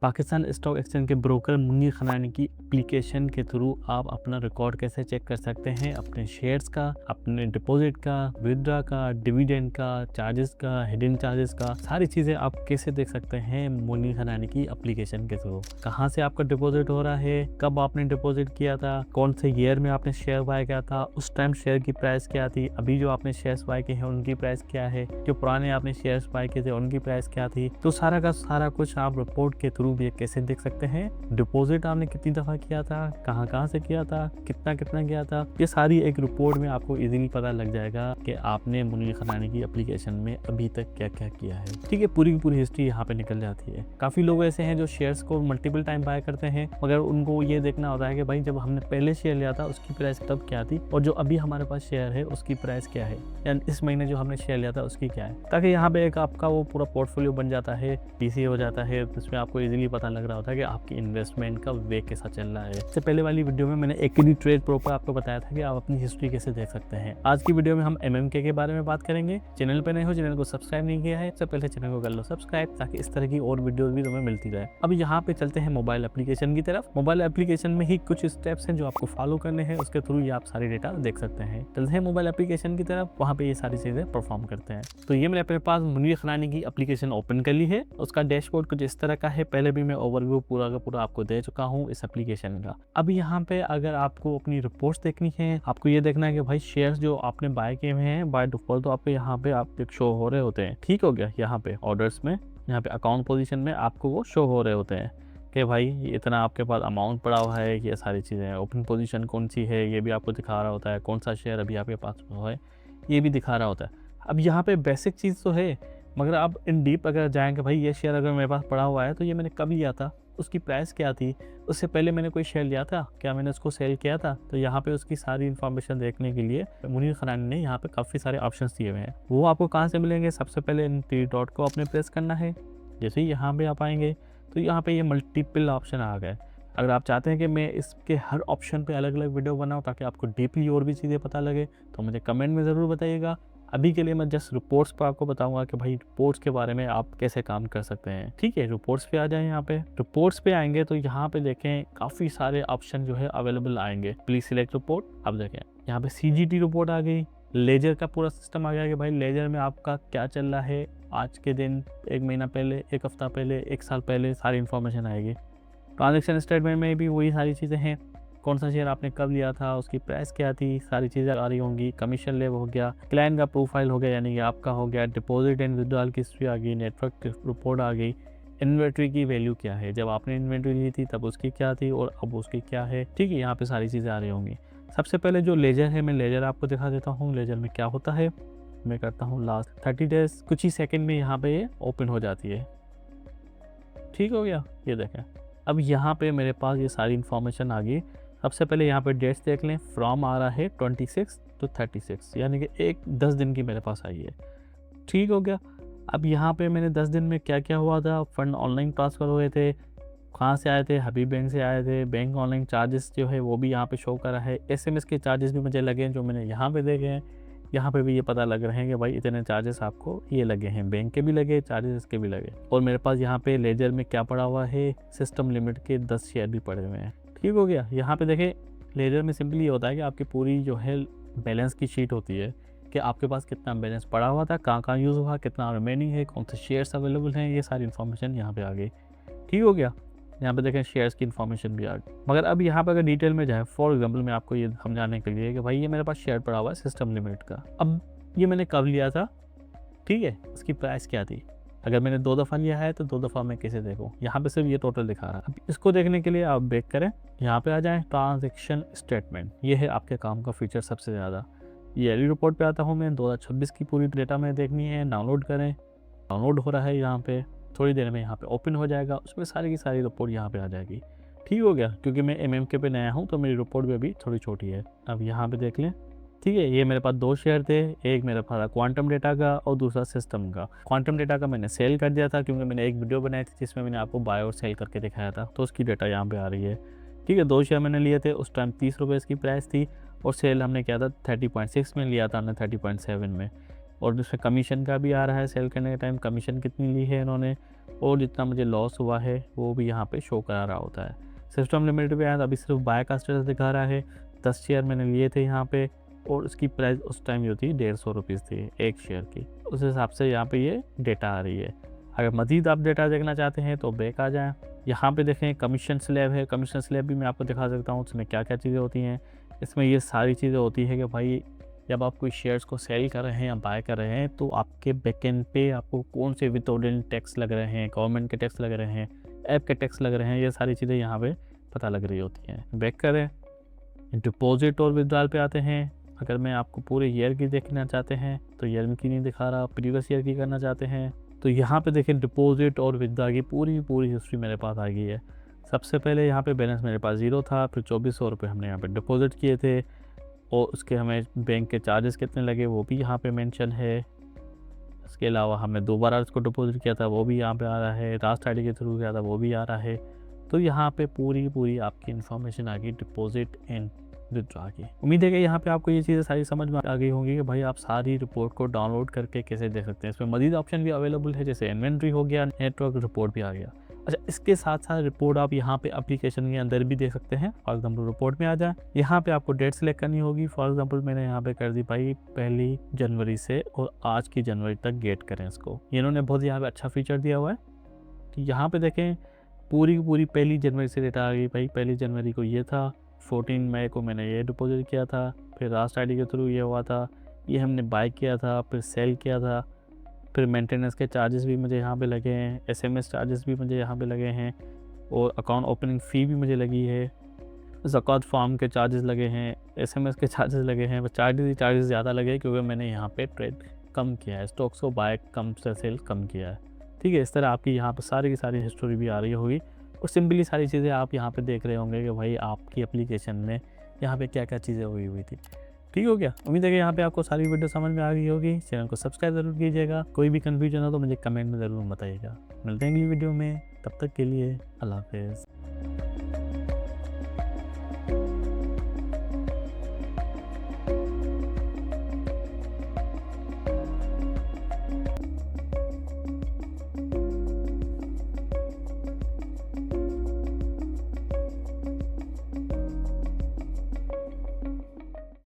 Pakistan stock exchange के broker Munir खनानी की application के थ्रू आप अपना रिकॉर्ड कैसे चेक कर सकते हैं, अपने शेयर्स का, अपने डिपॉजिट का, विथड्रॉ का, डिविडेंड का, चार्जेस का, हिडन चार्जेस का, सारी चीज़ें आप कैसे देख सकते हैं मुनीर खनानी की एप्लीकेशन के थ्रू। कहाँ से आपका डिपॉजिट हो रहा है, कब आपने डिपॉजिट किया था, कौन से ईयर में आपने शेयर बाय किया था, उस टाइम शेयर की प्राइस क्या थी, अभी जो आपने शेयर्स बाय किए हैं उनकी प्राइस क्या है, जो पुराने आपने शेयर्स बाय किए थे उनकी प्राइस क्या थी। तो सारा का सारा कुछ आप रिपोर्ट के थ्रू भी कैसे देख सकते हैं। डिपॉजिट आपने कितनी दफा किया था, कहाँ से किया था, कितना कितना किया था, ये सारी एक रिपोर्ट में आपको इजीली पता लग जाएगा कि आपने मुनीर खनानी की एप्लीकेशन में अभी तक क्या क्या किया है। ठीक है, पूरी की पूरी हिस्ट्री यहाँ पे निकल जाती है। काफी लोग ऐसे हैं जो शेयर्स को मल्टीपल टाइम बाय करते हैं, मगर उनको ये देखना होता है कि भाई जब हमने पहले शेयर लिया था उसकी प्राइस तब क्या थी और जो अभी हमारे पास शेयर है उसकी प्राइस क्या है, या इस महीने जो हमने शेयर लिया था उसकी क्या है, ताकि यहाँ पे एक आपका वो पूरा पोर्टफोलियो बन जाता है, पीसी हो जाता है। इसमें आपको इजीली पता लग रहा होता है कि आपकी इन्वेस्टमेंट का वे कैसा चल रहा है। इससे पहले वाली वीडियो में मैंने इक्विटी ट्रेड प्रो पर आपको बताया था कि आप अपनी हिस्ट्री कैसे देख सकते हैं। आज की वीडियो में हम एमएमके के बारे में बात करेंगे। चैनल पे नए हो, चैनल को सब्सक्राइब नहीं किया है, इससे पहले चैनल को कर लो सब्सक्राइब, ताकि इस तरह की और वीडियो भी तुम्हें मिलती रहे। अब यहाँ पे चलते हैं मोबाइल एप्लीकेशन की तरफ। मोबाइल एप्लीकेशन में ही कुछ स्टेप्स हैं जो आपको फॉलो करने हैं, उसके थ्रू ये आप सारी डेटा देख सकते हैं। चलते हैं मोबाइल एप्लीकेशन की तरफ, वहाँ पे ये सारी चीजें परफॉर्म करते हैं। तो ये मैंने अपने पास मुनीर खनानी की एप्लीकेशन ओपन कर ली है। उसका डैशबोर्ड कुछ इस तरह का है। पहले भी मैं ओवरव्यू पूरा का पूरा आपको दे चुका हूँ इस एप्लीकेशन का। अब यहाँ पे अगर आपको अपनी रिपोर्ट्स देखनी है, आपको ये देखना है कि भाई शेयर्स जो आपने बाय किए हुए हैं बाय डिफॉल्ट तो आपको यहाँ पे आप शो हो रहे होते हैं। ठीक हो गया, यहाँ पे ऑर्डर्स में, यहाँ पे अकाउंट पोजीशन में आपको वो शो हो रहे होते हैं कि भाई इतना आपके पास अमाउंट पड़ा हुआ है, ये सारी चीज़ें। ओपन पोजीशन कौन सी है ये भी आपको दिखा रहा होता है, कौन सा शेयर अभी आपके पास है ये भी दिखा रहा होता है। अब यहाँ पे बेसिक चीज़ तो है, मगर आप इन डीप अगर जाएंगे, भाई ये शेयर अगर मेरे पास पड़ा हुआ है तो ये मैंने कब लिया था, उसकी प्राइस क्या थी, उससे पहले मैंने कोई शेयर लिया था क्या, मैंने उसको सेल किया था। तो यहाँ पे उसकी सारी इन्फॉर्मेशन देखने के लिए मुनीर खनानी ने यहाँ पे काफ़ी सारे ऑप्शंस दिए हुए हैं। वो आपको कहाँ से मिलेंगे, सबसे पहले इन 3 डॉट को आपने प्रेस करना है। जैसे ही यहाँ पे आप आएंगे तो यहाँ पे ये मल्टीपल ऑप्शन आ गए। अगर आप चाहते हैं कि मैं इसके हर ऑप्शन पे अलग अलग वीडियो बनाऊँ ताकि आपको डीपली और भी चीज़ें पता लगे, तो मुझे कमेंट में ज़रूर बताइएगा। अभी के लिए मैं जस्ट रिपोर्ट्स पर आपको बताऊंगा कि भाई रिपोर्ट्स के बारे में आप कैसे काम कर सकते हैं। ठीक है, रिपोर्ट्स पे आ जाए। यहाँ पे रिपोर्ट्स पे आएंगे तो यहाँ पे देखें काफ़ी सारे ऑप्शन जो है अवेलेबल आएंगे। Please select report. अब देखें यहाँ पे सीजीटी रिपोर्ट आ गई, लेजर का पूरा सिस्टम आ गया कि भाई लेजर में आपका क्या चल रहा है आज के दिन, 1 महीना पहले, 1 हफ्ता पहले, 1 साल पहले, सारी इन्फॉर्मेशन आएगी। ट्रांजेक्शन स्टेटमेंट में भी वही सारी चीज़ें हैं, कौन सा शेयर आपने कब लिया था, उसकी प्राइस क्या थी, सारी चीज़ें आ रही होंगी। कमीशन लेव हो गया, क्लाइंट का प्रोफाइल हो गया यानी कि आपका हो गया, डिपॉजिट एंड विड्रॉल की हिस्ट्री आ गई, नेटवर्क रिपोर्ट आ गई, इन्वेंट्री की वैल्यू क्या है, जब आपने इन्वेंट्री ली थी तब उसकी क्या थी और अब उसकी क्या है। ठीक है, यहाँ पे सारी चीज़ें आ रही होंगी। सबसे पहले जो लेजर है, मैं लेजर आपको दिखा देता हूँ। लेजर में क्या होता है, मैं करता हूँ लास्ट 30 डेज, कुछ ही सेकेंड में यहाँ पे ये ओपन हो जाती है। ठीक हो गया, ये देखें। अब यहाँ पे मेरे पास ये सारी इन्फॉर्मेशन आ गई। सबसे पहले यहाँ पे डेट्स देख लें, फ्रॉम आ रहा है 26 to 36, यानी कि 10 दिन की मेरे पास आई है। ठीक हो गया। अब यहाँ पे मैंने 10 दिन में क्या क्या हुआ था, फंड ऑनलाइन ट्रांसफ़र हुए थे, कहाँ से आए थे, हबीब बैंक से आए थे। बैंक ऑनलाइन चार्जेस जो है वो भी यहाँ पे शो कर रहा है। एसएमएस के चार्जेस भी मुझे लगे हैं जो मैंने यहाँ पे देखे हैं। यहाँ पे भी ये पता लग रहे हैं कि भाई इतने चार्जेस आपको ये लगे हैं, बैंक के भी लगे, चार्जेस के भी लगे। और मेरे पास यहाँ पे लेजर में क्या पड़ा हुआ है, सिस्टम लिमिट के 10 शेयर भी पड़े हुए हैं। ठीक हो गया। यहाँ पे देखें, लेजर में सिंपली ये होता है कि आपकी पूरी जो है बैलेंस की शीट होती है कि आपके पास कितना बैलेंस पड़ा हुआ था, कहाँ यूज़ हुआ, कितना रिमेनिंग है, कौन से शेयर्स अवेलेबल हैं, ये सारी इन्फॉर्मेशन यहाँ पे आ गई। ठीक हो गया। यहाँ पे देखें शेयर्स की इन्फॉर्मेशन भी आ गई। मगर अब यहाँ पे अगर डिटेल में जाए, फॉर एग्जांपल मैं आपको ये समझाने के लिए कि भाई ये मेरे पास शेयर पड़ा हुआ है सिस्टम लिमिट का, अब ये मैंने कब लिया था, ठीक है, इसकी प्राइस क्या थी, अगर मैंने 2 दफ़ा लिया है तो 2 दफ़ा मैं कैसे देखूँ। यहाँ पे सिर्फ ये टोटल दिखा रहा है। अब इसको देखने के लिए आप बैक करें, यहाँ पे आ जाएँ, ट्रांजेक्शन स्टेटमेंट, ये है आपके काम का फीचर सबसे ज़्यादा। ये एली रिपोर्ट पे आता हूँ मैं, 2026 की पूरी डेटा में देखनी है। डाउनलोड करें, डाउनलोड हो रहा है यहाँ पे, थोड़ी देर में यहाँ पे ओपन हो जाएगा, उसमें सारी की सारी रिपोर्ट यहाँ पे आ जाएगी। ठीक हो गया। क्योंकि मैं एमएमके पे नया हूँ तो मेरी रिपोर्ट भी अभी थोड़ी छोटी है। अब यहाँ पे देख लें। ठीक है, ये मेरे पास 2 शेयर थे, एक मेरे पास क्वांटम डेटा का और दूसरा सिस्टम का। क्वांटम डेटा का मैंने सेल कर दिया था क्योंकि मैंने एक वीडियो बनाई थी जिसमें मैंने आपको बाय और सेल करके दिखाया था, तो उसकी डेटा यहाँ पे आ रही है। ठीक है, 2 शेयर मैंने लिए थे, उस टाइम 30 रुपये इसकी प्राइस थी और सेल हमने किया था 30.6 में, लिया था हमने 30.7 में। और उसमें कमीशन का भी आ रहा है, सेल करने के टाइम कमीशन कितनी ली है इन्होंने, और जितना मुझे लॉस हुआ है वो भी यहाँ पे शो करा रहा होता है। सिस्टम लिमिटेड पे आया तो अभी सिर्फ बाय का स्टेटस दिखा रहा है। 10 शेयर मैंने लिए थे यहाँ पे और उसकी प्राइस उस टाइम जो थी 150 रुपीज़ थी एक शेयर की। उस हिसाब से यहाँ पे ये डेटा आ रही है। अगर मज़ीद आप डेटा देखना चाहते हैं तो बैक आ जाएँ। यहाँ पे देखें कमीशन स्लैब है। कमीशन स्लैब भी मैं आपको दिखा सकता हूँ उसमें क्या क्या चीज़ें होती हैं। इसमें ये सारी चीज़ें होती है कि भाई जब आप कोई शेयर्स को सेल कर रहे हैं या बाय कर रहे हैं तो आपके बैकएंड पे आपको कौन से विथहोल्डिंग टैक्स लग रहे हैं, गवर्नमेंट के टैक्स लग रहे हैं, ऐप के टैक्स लग रहे हैं, ये सारी चीज़ें यहाँ पे पता लग रही होती हैं। बैक करें, डिपॉजिट और विड्रॉल पे आते हैं। अगर मैं आपको पूरे ईयर की देखना चाहते हैं तो ईयर की नहीं दिखा रहा, प्रीवियस ईयर की करना चाहते हैं तो यहाँ पे देखें डिपॉजिट और विड्रॉल की पूरी हिस्ट्री मेरे पास आ गई है। सबसे पहले यहाँ पे बैलेंस मेरे पास 0 था, फिर 2400 रुपये हमने यहाँ पे डिपॉजिट किए थे और उसके हमें बैंक के चार्जेस कितने लगे वो भी यहाँ पे मेंशन है। इसके अलावा हमने दोबारा उसको डिपॉजिट किया था वो भी यहाँ पे आ रहा है, रास्ट आईडी के थ्रू किया था वो भी आ रहा है। तो यहाँ पे पूरी आपकी इन्फॉर्मेशन आ गई डिपॉजिट एंड विथड्रॉ की। उम्मीद है कि यहाँ पे आपको ये चीज़ें सारी समझ में आ गई होंगी कि भाई आप सारी रिपोर्ट को डाउनलोड करके कैसे देख सकते हैं। इसमें मज़ीद ऑप्शन भी अवेलेबल है, जैसे इन्वेंट्री हो गया, नेटवर्क रिपोर्ट भी आ गया। अच्छा, इसके साथ साथ रिपोर्ट आप यहाँ पे एप्लीकेशन के अंदर भी देख सकते हैं। फॉर एग्जाम्पल रिपोर्ट में आ जाए, यहाँ पे आपको डेट सेलेक्ट करनी होगी। फॉर एग्जाम्पल मैंने यहाँ पे कर दी भाई 1 जनवरी से और आज की जनवरी तक गेट करें इसको। इन्होंने बहुत यहाँ पे अच्छा फीचर दिया हुआ है कि यहाँ पे देखें पूरी 1 जनवरी से डेटा आ गई। भाई 1 जनवरी को ये था, 14 मई को मैंने ये डिपॉजिट किया था, फिर रास्ट आईडी के थ्रू ये हुआ था, ये हमने बाय किया था, फिर सेल किया था, फिर मेंटेनेंस के चार्जेस भी मुझे यहाँ पे लगे हैं, एसएमएस चार्जेस भी मुझे यहाँ पे लगे हैं और अकाउंट ओपनिंग फ़ी भी मुझे लगी है, ज़कात फार्म के चार्जेस लगे हैं, एसएमएस के चार्जेस लगे हैं। बस चार्जेस ज़्यादा लगे क्योंकि मैंने यहाँ पे ट्रेड कम किया है, स्टॉक्स को बाय कम से सेल कम किया है। ठीक है, इस तरह आपकी यहाँ पर सारी की सारी हिस्ट्री भी आ रही होगी और सिंपली सारी चीज़ें आप यहाँ पे देख रहे होंगे कि भाई आपकी एप्लीकेशन में यहाँ पे क्या क्या चीज़ें हुई थी। ठीक हो गया। उम्मीद है कि यहाँ पे आपको सारी वीडियो समझ में आ गई होगी। चैनल को सब्सक्राइब ज़रूर कीजिएगा। कोई भी कन्फ्यूजन हो तो मुझे कमेंट में ज़रूर बताइएगा। मिलते हैं अगली वीडियो में, तब तक के लिए अल्लाह हाफ़िज़।